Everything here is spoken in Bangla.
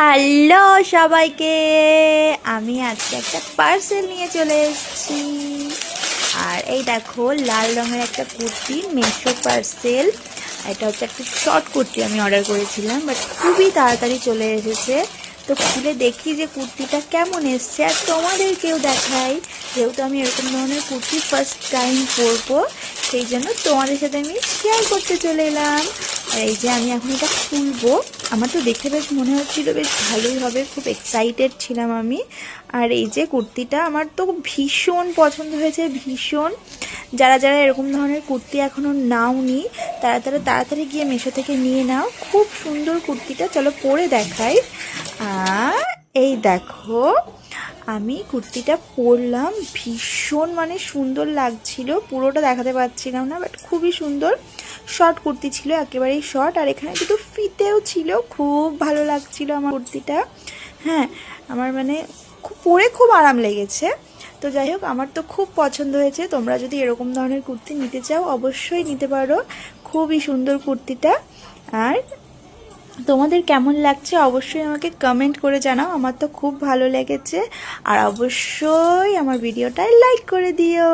হ্যালো সবাইকে, আমি আজকে একটা পার্সেল নিয়ে চলে এসেছি। আর এই দেখো, লাল রঙের একটা কুর্তি, মেশো পার্সেল। এটা হচ্ছে একটা শর্ট কুর্তি, আমি অর্ডার করেছিলাম, বাট খুবই তাড়াতাড়ি চলে এসেছে। তো খুলে দেখি যে কুর্তিটা কেমন এসছে, আর তোমাদেরকেও দেখাই, যেহেতু আমি এরকম ধরনের কুর্তি ফার্স্ট টাইম পরবো, সেই জন্য তোমাদের সাথে আমি শেয়ার করতে চলে এলাম। আর এই যে আমি এখন এটা খুলবো, আমার তো দেখে বেশ মনে হচ্ছিল বেশ ভালোই হবে, খুব এক্সাইটেড ছিলাম আমি। আর এই যে কুর্তিটা আমার তো ভীষণ পছন্দ হয়েছে, ভীষণ। যারা যারা এরকম ধরনের কুর্তি এখনও নাওনি, তারা তারা তাড়াতাড়ি গিয়ে মেশো থেকে নিয়ে নাও। খুব সুন্দর কুর্তিটা, চলো পরে দেখাই। আর এই দেখো, আমি কুর্তিটা পরলাম, ভীষণ সুন্দর লাগছিল। পুরোটা দেখাতে পারছিলাম না, বাট খুবই সুন্দর। শর্ট কুর্তি ছিল, একেবারেই শর্ট, আর এখানে দুটো ফিতেও ছিল। খুব ভালো লাগছিল আমার কুর্তিটা। হ্যাঁ, আমার পরে খুব আরাম লেগেছে। তো যাই হোক, আমার তো খুব পছন্দ হয়েছে। তোমরা যদি এরকম ধরনের কুর্তি নিতে চাও, অবশ্যই নিতে পারো। খুবই সুন্দর কুর্তিটা। আর তোমাদের কেমন লাগছে অবশ্যই আমাকে কমেন্ট করে জানাও। আমার তো খুব ভালো লেগেছে। আর অবশ্যই আমার ভিডিওটায় লাইক করে দিও।